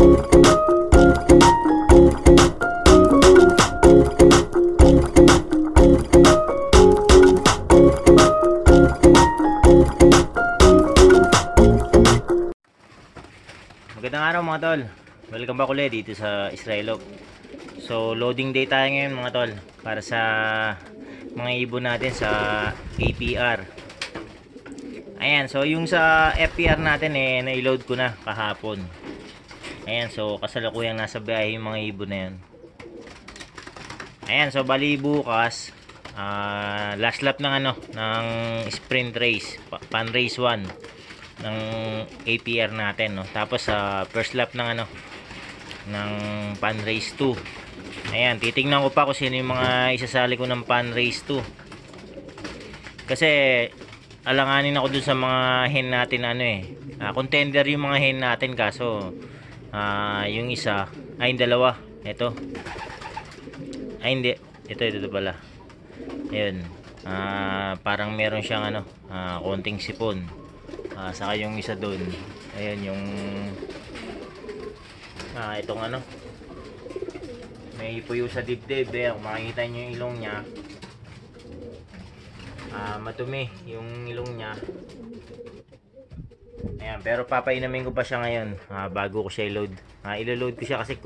Magandang araw mga tol. Welcome back ulit dito sa Israelog. So loading day tayo ngayon mga tol para sa mga ibon natin sa APR. Ayan, so yung sa FPR natin na-load ko na kahapon. Ayan, so kasalukuyang nasa biyahe yung mga ibon na yan. Ayan, so bali bukas last lap ng ng sprint race, pan race 1 ng APR natin, no. Tapos first lap ng ng pan race 2. Ayan, titingnan ko pa kung sino yung mga isasali ko ng pan race 2. Kasi alanganin ako dun sa mga hen natin contender yung mga hen natin, kaso yung isa ay yung dalawa, ito ay hindi, ito pala. Ayun, parang meron siyang konting sipon. Saka yung isa doon, ayun yung itong may puyo sa dibdib. Kung makikita nyo yung ilong nya, matumi yung ilong nya. Ayan, pero papainamin ko pa siya ngayon bago ko siya i-load. Ilo-load ko siya kasi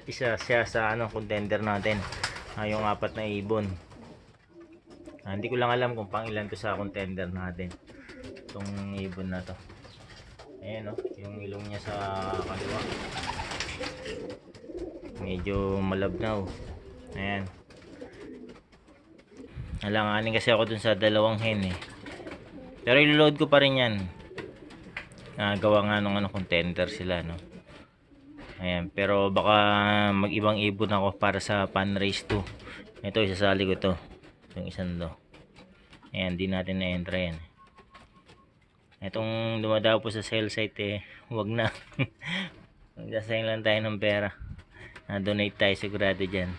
isa siya sa contender natin, yung 4 na ibon. Hindi ko lang alam kung pang ilan to sa contender natin itong ibon na to. Ayan, yung ilong niya sa kaliwa medyo malabnaw. Ayan, alanganin kasi ako dun sa dalawang hen pero ilo-load ko pa rin yan. Gawa nga nung contender sila, no. Ayan, pero baka mag-ibang ibon ako para sa pan race 2. Ito, isasali ko to, yung isang do. Ayan, di natin na-entra yan. Itong dumadaw po sa sale site wag na. Magsasayang lang tayo ng pera. Donate tayo sigurado dyan.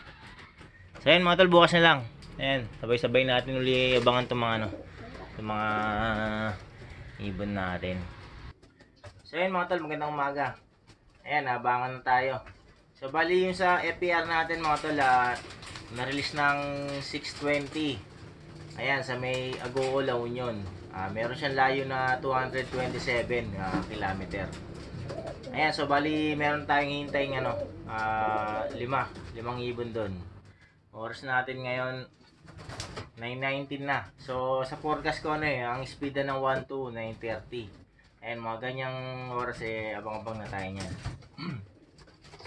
So ayun mga tol, bukas na lang. Ayan, sabay-sabay natin uli abangan itong mga itong mga ibon natin. So ayun mga tol, magandang umaga. Ayan, abangan na tayo. So bali yung sa FPR natin mga tol, na-release ng 620. Ayan, sa may Agoo, La Union. Meron siyang layo na 227 kilometer. Ayan, so bali meron tayong hintaying limang ibon doon. Oras natin ngayon 9:19 na. So sa forecast ko ang speed ng 1 to 9:30. Ayan, mga ganyang oras abang-abang na tayo niyan.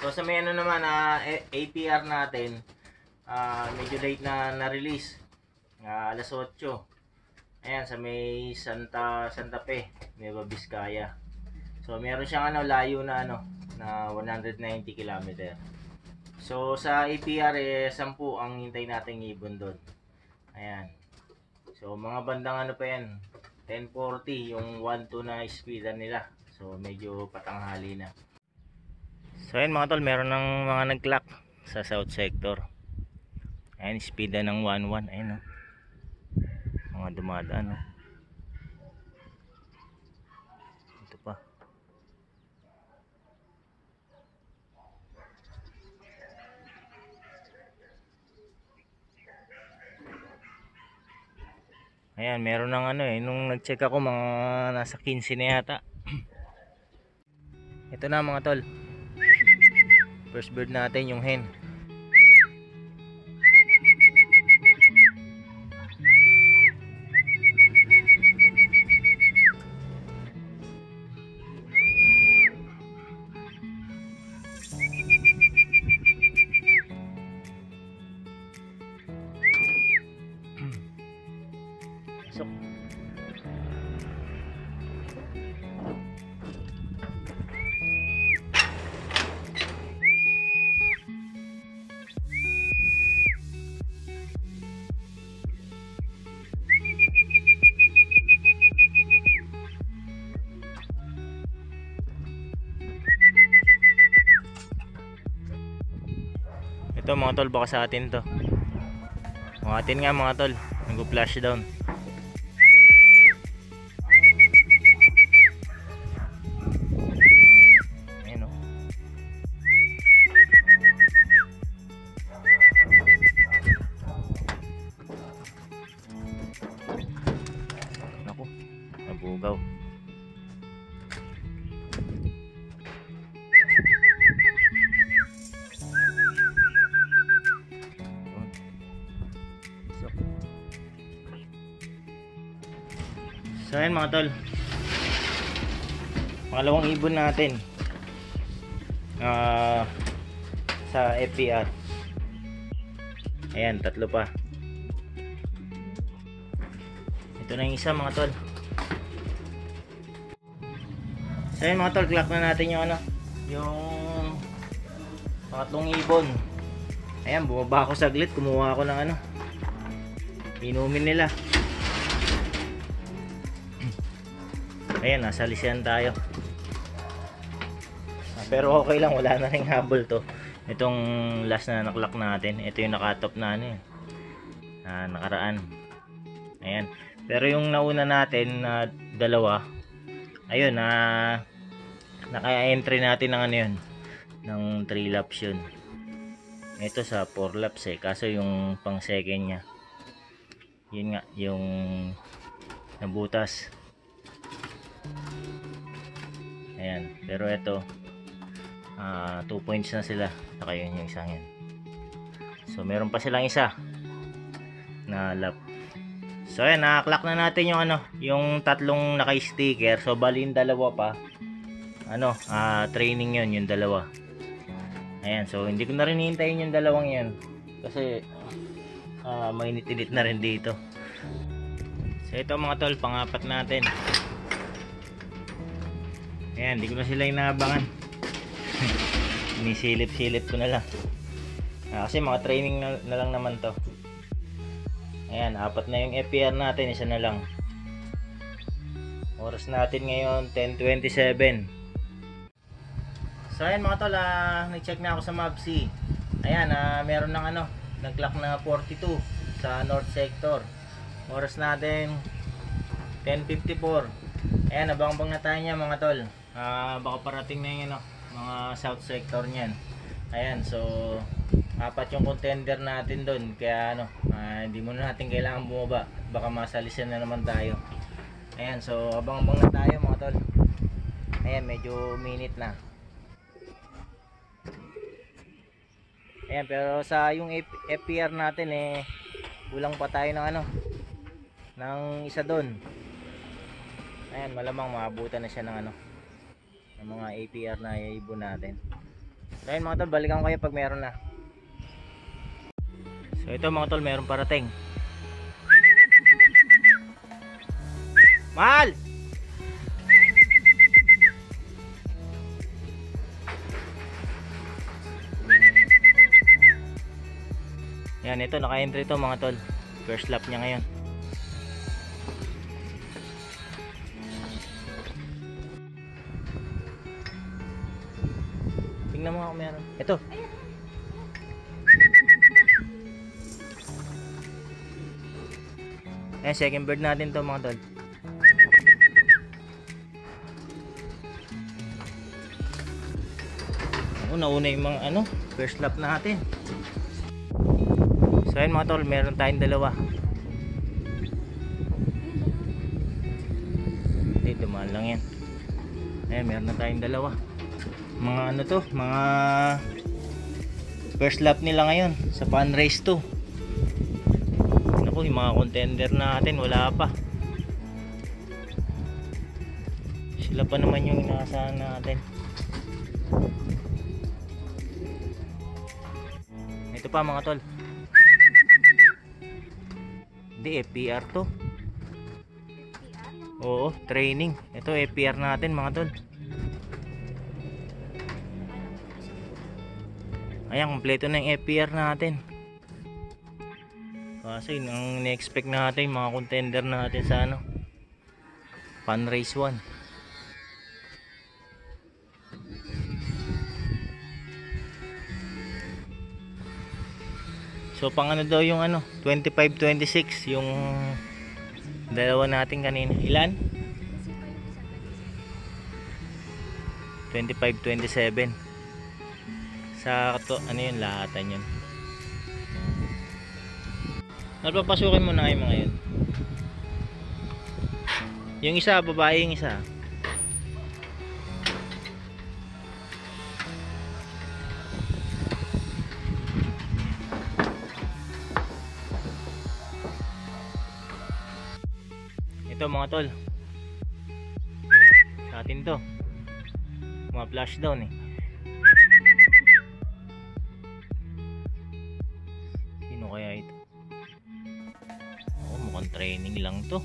So sa may naman APR natin, medyo late na release. Alas 8. Ayan, sa may Santa Fe, Nueva Vizcaya. So meron siyang layo na na 190 km. So sa APR 10 ang hintay nating ibon doon. Ayan. So mga bandang pa yan, 10:40 yung 1-2 na speedan nila. So medyo patanghali na. So ayan mga tol, meron ng mga nag-clock sa south sector. Ayan, speedan ng 11. Ayan, mga dumadaan. Ito pa. Ayan, meron ng nung nag-check ako, mga nasa 15 na yata. Ito na mga tol, first bird natin, yung hen. Ito mga tol, baka sa atin to. Mga atin nga mga tol, nag-flash down. Ayan o. So ayan mga tol, pangalawang ibon natin sa FPR. Ayan, tatlo pa. Ito na yung isa mga tol. So ayan mga tol, clock na natin yung yung pangatlong ibon. Ayan, bumaba ako saglit, kumuha ako ng inumin nila. Ayan, nasa lisian tayo. Pero okay lang, wala na ring habol to. Itong last na naklock natin, ito yung nakatop na nakaraan. Ayan. Pero yung nauna natin na dalawa, ayun, naka-entry natin ng yun, ng 3 laps yun. Ito sa 4 laps kaso yung pang second nya, yun nga, yung nabutas. Ayan, pero ito 2 points na sila, saka yun yung isang yan. So meron pa silang isa na lap. So ayan, naka-clock na natin yung yung tatlong naka-sticker. So bali yung dalawa pa training yun, yung dalawa. Ayan, so hindi ko na rin hihintayin yung dalawang yan kasi mainit-init na rin dito. So ito mga tol, pangapat natin. Ayan, hindi ko na sila inaabangan. Inisilip-silip ko na lang. Kasi mga training na lang naman to. Ayan, 4 na yung FPR natin, isa na lang. Oras natin ngayon 10:27. So ayan mga tol, nag-check na ako sa Mapsi. Ayan, meron ng nag-clock na 42 sa North Sector. Oras natin 10:54. Ayan, abang-abang na tayo niya mga tol. Baka parating na yung mga South Sector niyan. Ayan, so 4 yung contender natin doon, kaya hindi muna natin kailangan bumaba, baka masalisan na naman tayo. Ayan, so abang-abang na tayo mga tol. Ayan, medyo minute na. Ayan, pero sa yung FPR natin kulang pa tayo ng ng isa doon. Ayan, malamang maabutan na siya ng mga APR na ibon natin. So ayan mga tol, balikan ko kayo pag meron na. So ito mga tol, meron parating. Mahal! Yan, ito naka-entry to mga tol. First lap niya ngayon. Tingnan mo kung meron. Ito. Ayan, second bird natin to mga tol. Nauna yung mga first lap natin. So ayun mga tol, meron tayong dalawa. Hindi, dumaan lang yan. Ayan, meron na tayong dalawa. Mga mga first lap nila ngayon sa Pan Race 2. Naku, yung mga contender natin wala pa. Sila pa naman yung inaasahan natin. Ito pa mga tol. Hindi, FPR to. Oo, training. Ito FPR natin mga tol. Ayan, kompleto na yung FPR natin. Kasi ang na-expect natin mga contender natin sa Pan Race 1. So pang daw yung 25-26 yung dalawa natin kanina. Ilan? 25-27. Sa yun, lahatan yun. Papasukin mo na yung mga yun. Yung isa, babae yung isa. Ito mga tol, splashdown eh. Sino kaya ito? Mukhang training lang to.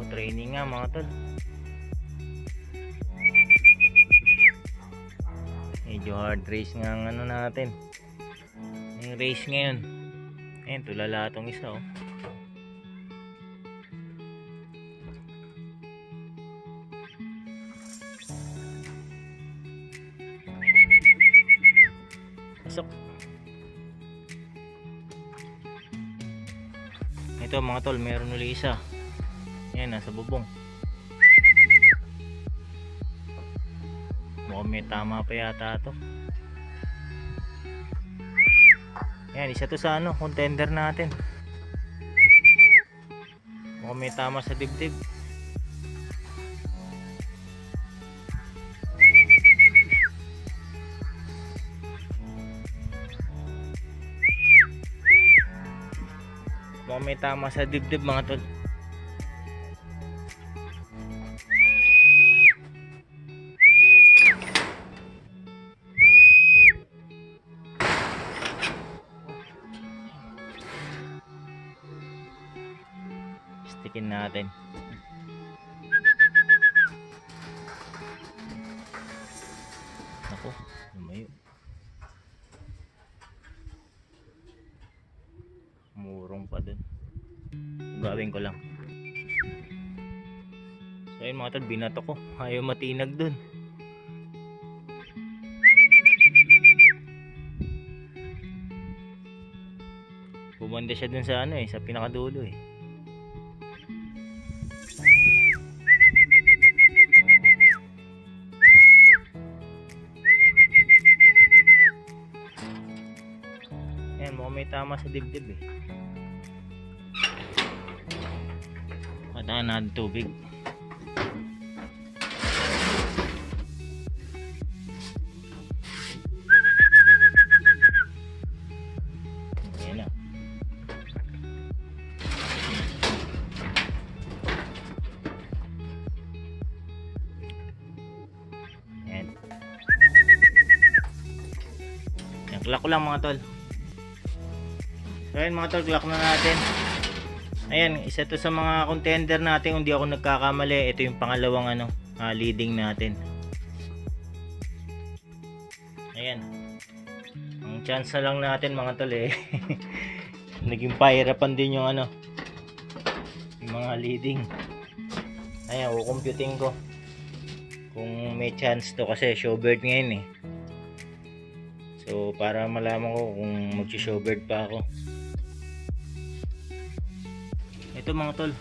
Training nga mga tol. Medyo hard race nga ang ano natin. Yung race ngayon. Ayun, tulala itong isa oh. Pasok. Ito mga tol, meron uli isa. Yan, nasa bubong. Mukhang may tama pa yata ito. Yan, isa to sa ano, contender natin. Mukhang may tama sa dibdib. Mukhang may tama sa dibdib mga tol. Stickin natin. Ako, lumayo. Murong pa dun. Gawin ko lang. So ayun mga tol, binato ko. Ayaw matinag dun. Bumanda siya dun sa ano eh, sa pinakadulo eh. Ayan, mukhang may tama sa dibdib eh. Pataan natin tubig. Ayan na. Ayan. Ayan, clock ko lang mga tol. So ayun mga tol, clock na natin. Ayan, isa to sa mga contender natin, kung di ako nagkakamali. Ito yung pangalawang ano, leading natin. Ayan. Ang chance na lang natin mga tol eh. Naging pahirapan din yung ano, yung mga leading. Ayan, kukumputin ko kung may chance to kasi showbird ngayon eh. So para malaman ko kung mag-showbird pa ako. Ito mga tol,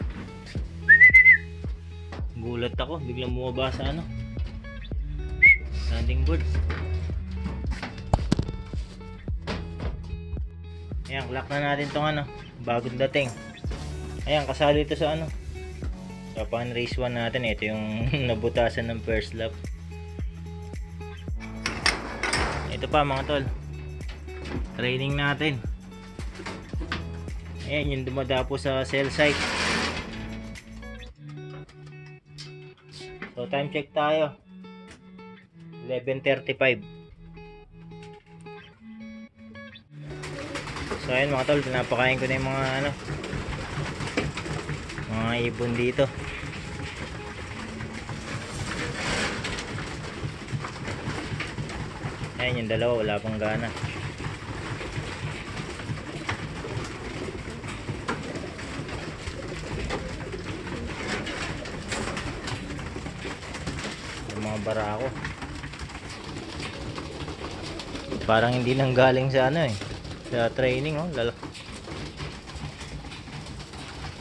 gulat ako, biglang bumaba sa ano, landing board. Ayan, clock na natin tong ano, bagong dating. Ayan, kasali ito sa ano, sa pan race 1 natin. Ito yung nabutasan ng first lap. Ito pa mga tol, training natin. Ayan, yung dumadapo sa cell site. So time check tayo, 11:35. So ayun mga tol, pinapakain ko na yung mga ano, mga ibon dito. Ayan, yung dalawa wala pang gana. Mga barako parang hindi nang galing sa ano eh, sa training oh.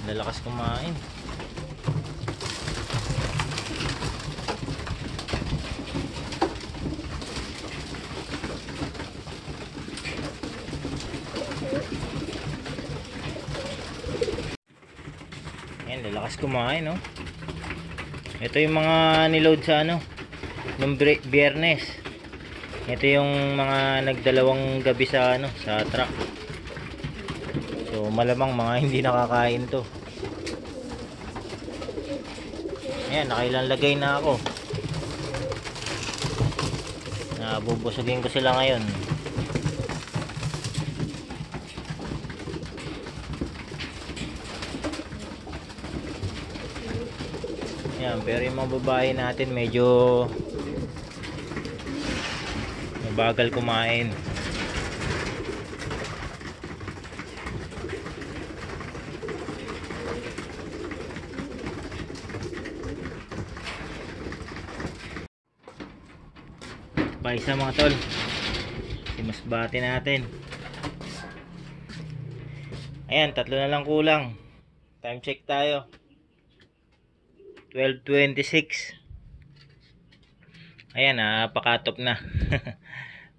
Lalakas kumain. Ayan, lalakas kumain oh. Ito yung mga niload sa ano nung Biyernes. Ito yung mga nagdalawang gabi sa ano, sa truck. So malamang mga hindi nakakain to. Ayan, nakailang lagay na ako. Bubusugin ko sila ngayon. Ayan, pero yung mga babae natin medyo mabagal kumain. Paisa mga tol, simasbati natin. Ayan, 3 na lang kulang. Time check tayo, 12:26. Ayan, pakatop na.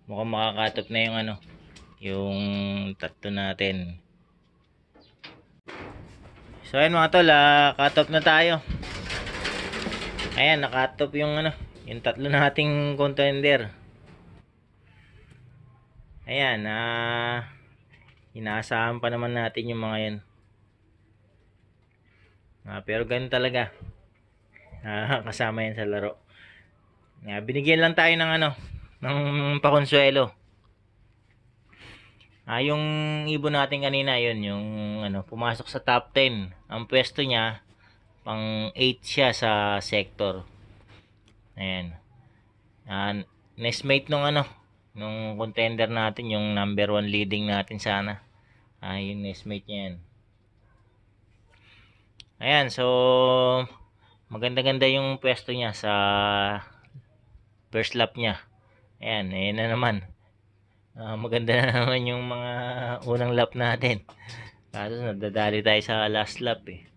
Mukhang makakatop na yung ano, yung 3 natin. So ayan mga tol, katop na tayo. Ayan, nakatop yung ano, yung 3 nating contender. Ayan, inaasahan pa naman natin yung mga yan. Pero ganun talaga. Kasama yan sa laro. Binigyan lang tayo ng ano, ng pakonsuelo. Yung ibon natin kanina, yun, yung ano, pumasok sa top 10. Ang pwesto niya, pang 8 siya sa sector. Ayan. Nestmate nung ano, nung contender natin, yung number 1 leading natin sana. Yung nestmate niya yan. Ayan, so maganda-ganda yung pwesto niya sa first lap niya. Ayan, ayan na naman. Maganda na naman yung mga unang lap natin. Kaso nadadali tayo sa last lap eh.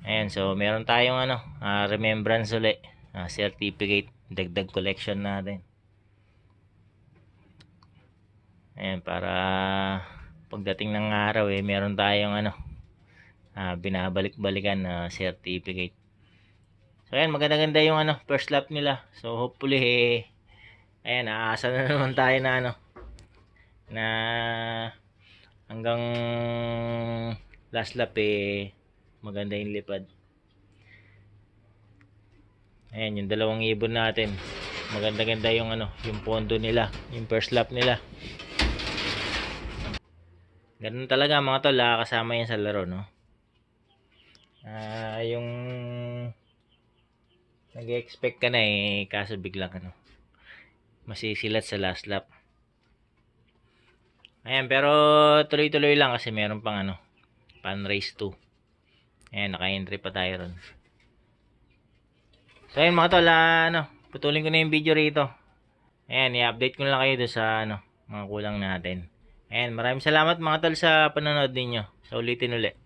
Ayan, so meron tayong ano, remembrance ulit, certificate, dagdag collection natin. Ayan, para pagdating ng araw eh, meron tayong ano, binabalik-balikan na certificate. So ayan, maganda-ganda yung ano, first lap nila. So hopefully ayan, aasa na naman tayo na ano, na hanggang last lap maganda yung lipad. Ayan, yung dalawang ibon natin, maganda-ganda yung ano, yung pondo nila, yung first lap nila. Ganun talaga mga tol, kasama yan sa laro, no? Yung nag-expect ka na kaso biglang ano, masisilat sa last lap. Ayan, pero tuloy-tuloy lang kasi meron pang ano, pan race 2. Ayan, naka-entry pa tayo ron. So ayan mga tol, ano, putulin ko na yung video rito. Ayan, i-update ko na lang kayo doon sa ano, mga kulang natin. Ayan, maraming salamat mga tol sa panonood ninyo. So ulitin ulit.